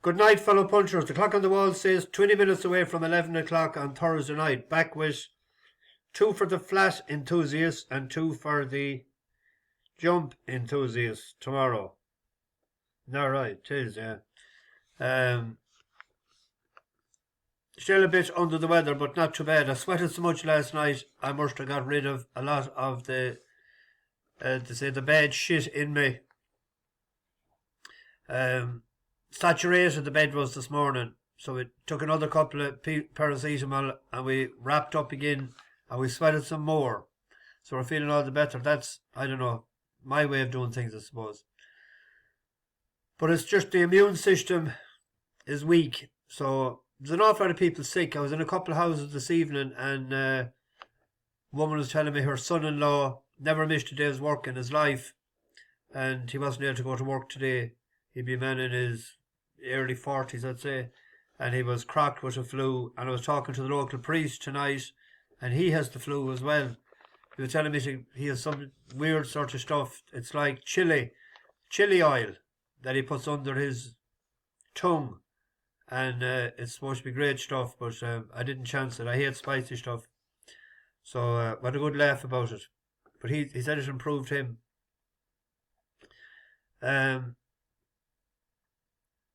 Good night, fellow punchers. The clock on the wall says 20 minutes away from 11 o'clock on Thursday night. Back with 2 for the flat enthusiasts and 2 for the jump enthusiasts tomorrow. No, right, it is, yeah. Still a bit under the weather, but not too bad. I sweated so much last night, I must have got rid of a lot of the bad shit in me. Saturated the bed was this morning, so we took another couple of paracetamol and we wrapped up again and we sweated some more. So we're feeling all the better. That's, I don't know, my way of doing things, I suppose. But it's just the immune system is weak. So there's an awful lot of people sick. I was in a couple of houses this evening and a woman was telling me her son-in-law never missed a day's work in his life and he wasn't able to go to work today. He'd be a man in his early 40s, I'd say, and he was crocked with a flu. And I was talking to the local priest tonight and he has the flu as well. He was telling me he has some weird sort of stuff. It's like chili oil that he puts under his tongue, and it's supposed to be great stuff, but I didn't chance it. I hate spicy stuff, so we had a good laugh about it. But he said it improved him.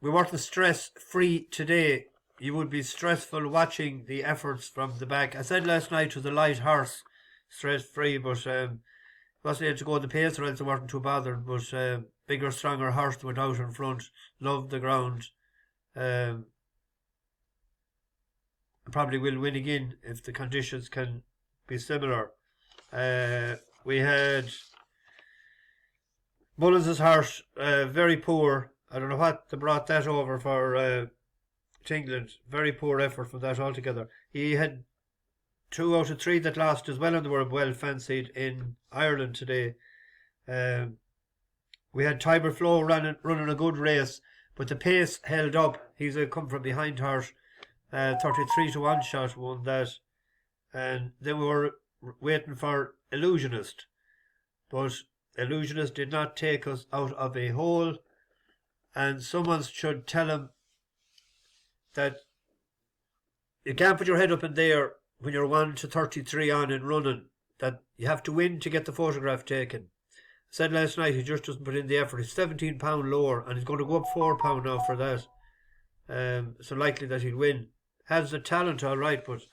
We weren't stress-free today. You would be stressful watching the efforts from the back. I said last night to the light horse, stress-free, but wasn't able to go the pace, or else I weren't too bothered. But bigger, stronger horse went out in front, loved the ground. Probably will win again if the conditions can be similar. We had Mullins' horse, very poor. I don't know what they brought that over for England. Very poor effort from that altogether. He had 2 out of 3 that lost as well, and they were well fancied in Ireland today. We had Tiber Flow running a good race, but the pace held up. He's a come from behind horse. 33 to 1 shot won that. And then we were waiting for Illusionist. But Illusionist did not take us out of a hole. And someone should tell him that you can't put your head up in there when you're 1 to 33 on and running. That you have to win to get the photograph taken. I said last night he just doesn't put in the effort. He's £17 lower and he's going to go up £4 now for that. So likely that he'll win. Has the talent, all right, but it's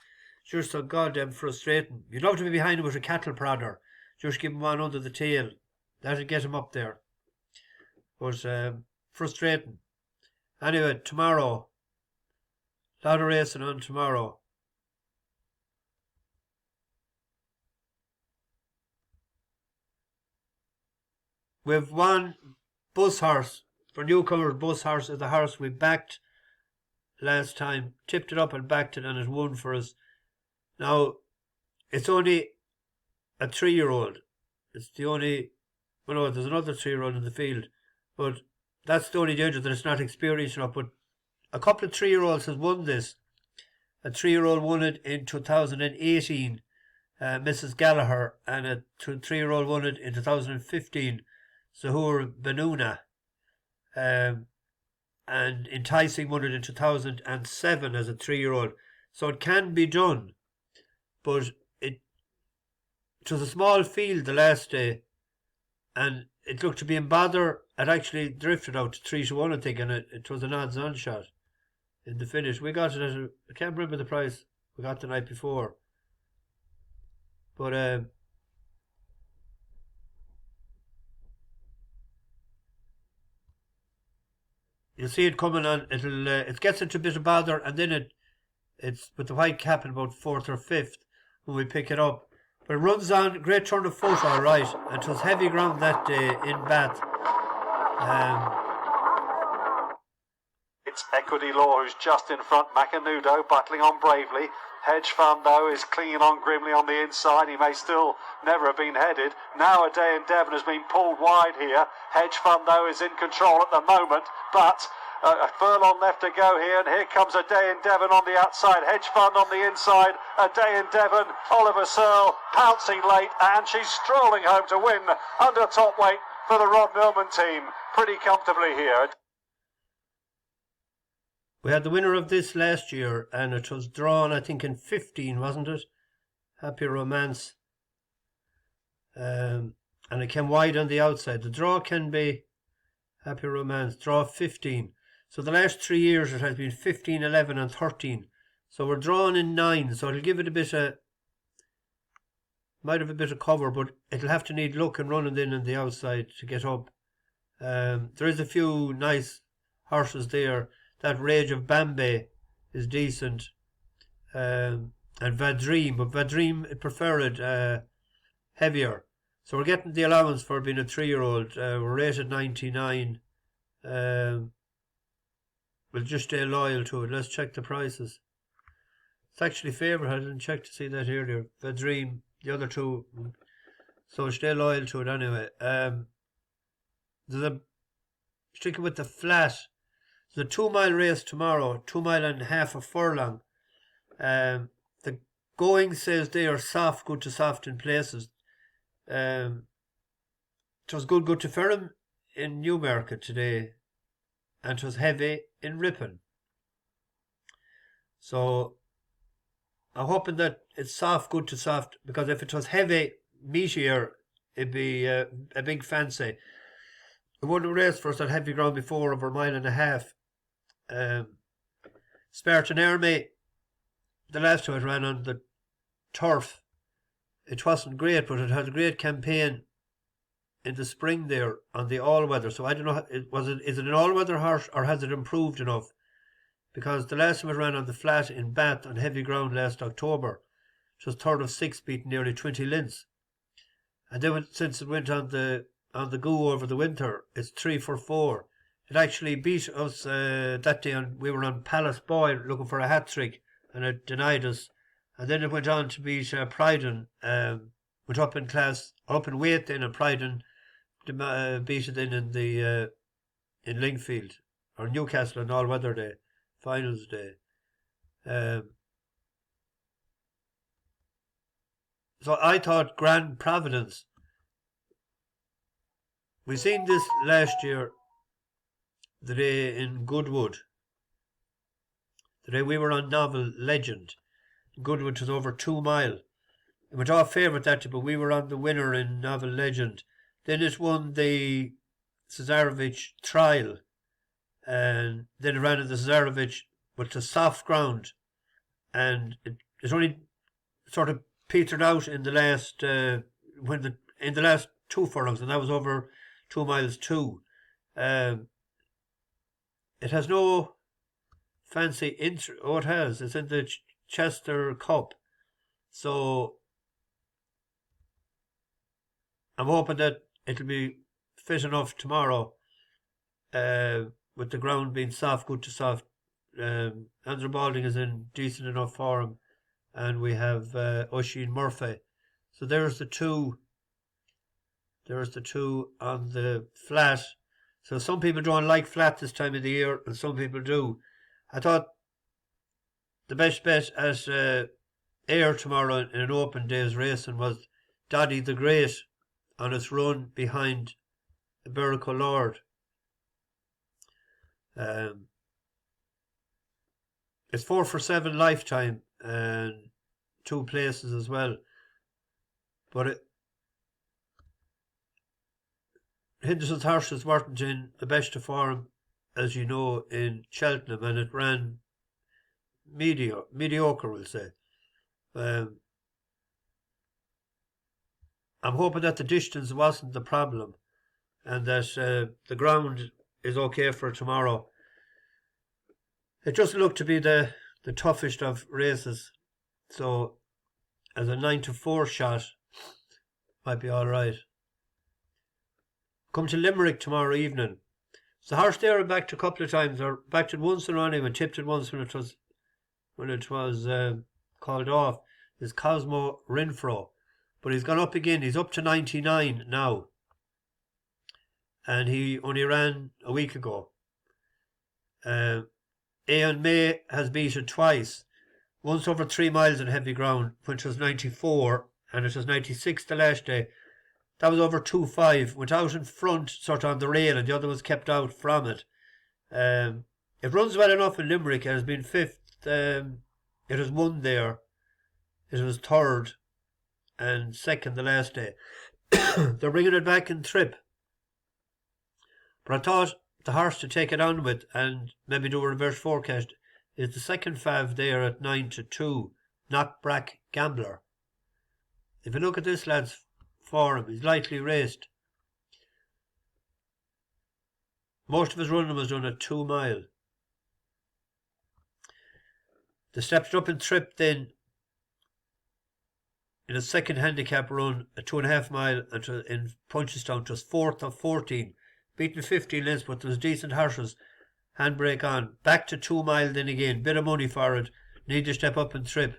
just so goddamn frustrating. You'd love to be behind him with a cattle prodder. Just give him one under the tail. That'll get him up there. But frustrating. Anyway, tomorrow. A lot of racing on tomorrow. We've one bus horse. For newcomers, bus horse is the horse we backed last time. Tipped it up and backed it and it won for us. Now, it's only a 3-year-old. It's the only... Well, no, there's another 3-year-old in the field. But that's the only danger, that it's not experienced enough. But a couple of 3-year-olds has won this. A 3-year-old won it in 2018, Mrs. Gallagher, and a 3-year-old won it in 2015, Zahur Benuna. And Enticing won it in 2007 as a 3-year-old. So it can be done. But it was a small field the last day, and it looked to be in bother. It actually drifted out to 3 to 1, I think, and it was an odds-on shot in the finish. We got it at I can't remember the price we got the night before. But you'll see it coming on. It gets into a bit of bother, and then it's with the white cap in about 4th or 5th when we pick it up. But it runs on, great turn of foot, all right. And it was heavy ground that day in Bath. It's Equity Law who's just in front. Macanudo battling on bravely. Hedge Fund, though, is clinging on grimly on the inside. He may still never have been headed. Now Adday and Devon has been pulled wide here. Hedge Fund, though, is in control at the moment, but a furlong left to go here, and here comes Adday and Devon on the outside. Hedge Fund on the inside. Adday and Devon. Oliver Searle pouncing late, and she's strolling home to win under top weight for the Rod Millman team pretty comfortably here. We had the winner of this last year, and it was drawn, I think, in 15, wasn't it? Happy Romance. And it came wide on the outside. The draw can be Happy Romance, draw 15. So the last 3 years it has been 15, 11 and 13. So we're drawn in 9, so it'll give it a bit of, might have a bit of cover, but it'll have to need luck and running in on the outside to get up. There is a few nice horses there. That Rage of Bambi is decent. And Vadream, but Vadream preferred heavier. So we're getting the allowance for being a 3-year-old. We're rated 99. We'll just stay loyal to it. Let's check the prices. It's actually favourite. I didn't check to see that earlier. Vadream, the other two. So stay loyal to it anyway. There's a sticking with the flat. There's a 2 mile race tomorrow, 2 mile and a half a furlong. The going says they are soft, good to soft in places. It was good to Ferrum in Newmarket today, and it was heavy in Ripon. So I'm hoping that it's soft, good to soft, because if it was heavy, meatier, it'd be a big fancy. We won the race for us on heavy ground before, over a mile and a half. Spartan Army, the last time it ran on the turf, it wasn't great, but it had a great campaign in the spring there on the all-weather. So I don't know, is it an all-weather horse or has it improved enough? Because the last time it ran on the flat in Bath on heavy ground last October, it was third of 6, beating nearly 20 lengths. And then since it went on the go over the winter, it's 3 for 4. It actually beat us that day, and we were on Palace Boy looking for a hat trick, and it denied us. And then it went on to beat Pryden, went up in class, up in weight then, and Pryden beat it in the in Lingfield or Newcastle on all weather day, finals day. So I thought Grand Providence. We seen this last year, the day in Goodwood. The day we were on Novel Legend. Goodwood was over 2 mile. It went off favourite that day, but we were on the winner in Novel Legend. Then it won the Cesarovich trial, and then it ran in the Cesarovich, but to soft ground, and it only sort of petered out in the last in the last 2 furlongs, and that was over 2 miles too. It has no fancy intro. Oh, it has. It's in the Chester Cup. So I'm hoping that it'll be fit enough tomorrow, with the ground being soft, good to soft. Andrew Balding is in decent enough form, and we have Oisin Murphy. So there's the two. There's the two on the flat. So some people don't like flat this time of the year, and some people do. I thought the best bet at Ayr tomorrow in an open day's racing was Doddiethegreat on its run behind Berwick Lord. It's 4 for 7 lifetime and 2 places as well. But Henderson's horses weren't in the best of form, as you know, in Cheltenham, and it ran mediocre, we'll say. I'm hoping that the distance wasn't the problem, and that the ground is okay for tomorrow. It just looked to be the toughest of races, so as a 9-4 shot might be all right. Come to Limerick tomorrow evening. So the horse there I backed a couple of times, or backed it once and running and tipped it once when it was called off, is Cosmo Renfro. But he's gone up again. He's up to 99 now, and he only ran a week ago. Aon May has beaten twice, once over 3 miles in heavy ground, which was 94, and it was 96 the last day. That was over 2.5, went out in front, sort of on the rail, and the other was kept out from it. it runs well enough in Limerick. It has been fifth. It has won there. It was third and second the last day. They're bringing it back in trip. But I thought the horse to take it on with and maybe do a reverse forecast is the second fav there at 9-2, Knockbrack Gambler. If you look at this lad's form, he's lightly raced. Most of his running was done at 2 mile. They stepped up in trip then in a second handicap run at 2.5 mile in Punchestown, just 4th of 14, beaten 15 lengths, but there was decent horses. Handbrake on, back to 2 mile then again, bit of money for it, need to step up in trip.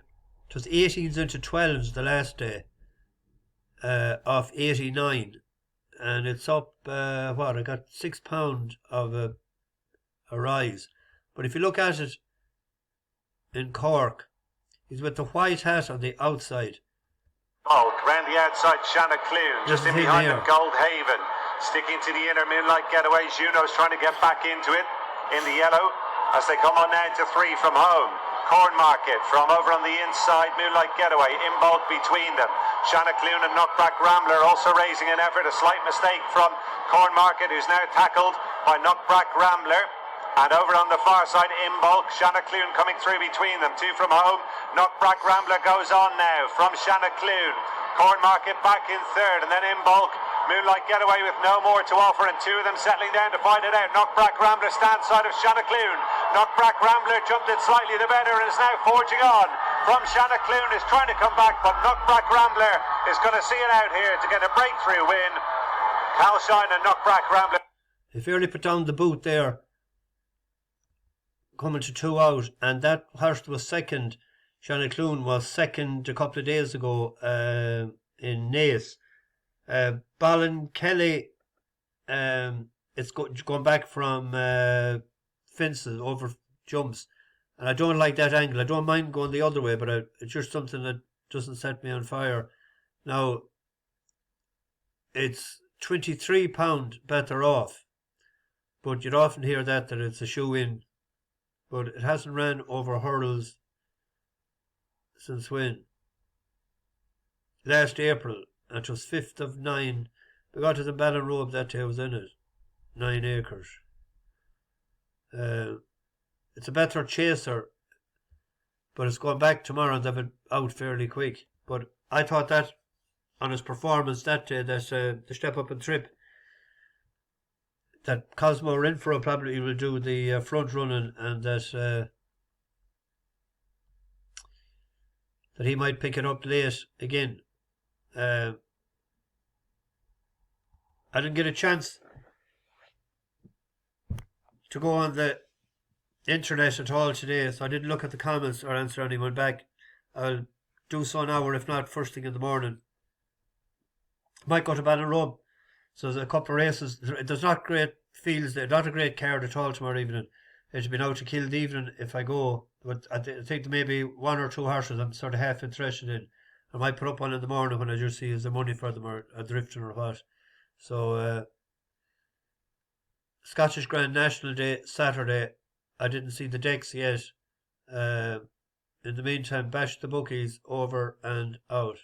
It was 18s into 12s the last day, off 89, and it's up, I got £6 of a rise. But if you look at it in Cork, he's with the white hat on the outside. Oh, round the outside, Shanna Clune, just in behind him, Goldhaven, sticking to the inner Moonlight Getaway. Juno's trying to get back into it in the yellow as they come on now to 3 from home. Corn Market from over on the inside, Moonlight Getaway in bulk between them. Shanna Clune and Knockbrack Rambler also raising an effort. A slight mistake from Corn Market, who's now tackled by Knockbrack Rambler. And over on the far side, in bulk, Shanna Clune coming through between them. 2 from home. Knockbrack Rambler goes on now from Shanna Clune. Corn Market back in third, and then in bulk, Moonlight Getaway with no more to offer, and 2 of them settling down to find it out. Knockbrack Rambler stands side of Shanna Clune. Knockbrack Rambler jumped it slightly the better and is now forging on from Shanna Clune, is trying to come back, but Knockbrack Rambler is going to see it out here to get a breakthrough win. Calshine and Knockbrack Rambler. He fairly put down the boot there, coming to 2 out, and that horse was second. Shanna Clune was second a couple of days ago in Naas. Ballinkelly, it's going back from fences over jumps, and I don't like that angle. I don't mind going the other way, but it's just something that doesn't set me on fire. Now, it's £23 better off, but you'd often hear that it's a shoe in, but it hasn't ran over hurdles since when? Last April, and it was 5th of 9. We got to the Ballinrobe that day, I was in it. 9 acres. It's a better chaser, but it's going back tomorrow and they've been out fairly quick. But I thought that on his performance that day, that the step up and trip, that Cosmo Renfro probably will do the front running, and that he might pick it up late again. I didn't get a chance to go on the internet at all today, so I didn't look at the comments or answer anyone back. I'll do so now, or if not, first thing in the morning. Might go to Ballinrobe. So there's a couple of races. There's not great fields there, not a great card at all tomorrow evening. It'll be out to kill the evening if I go, but I think there may be 1 or 2 horses I'm sort of half interested in. I might put up one in the morning when I just see is there money for them or a drifting or what. So Scottish Grand National Day Saturday, I didn't see the decks yet. In the meantime, bash the bookies, over and out.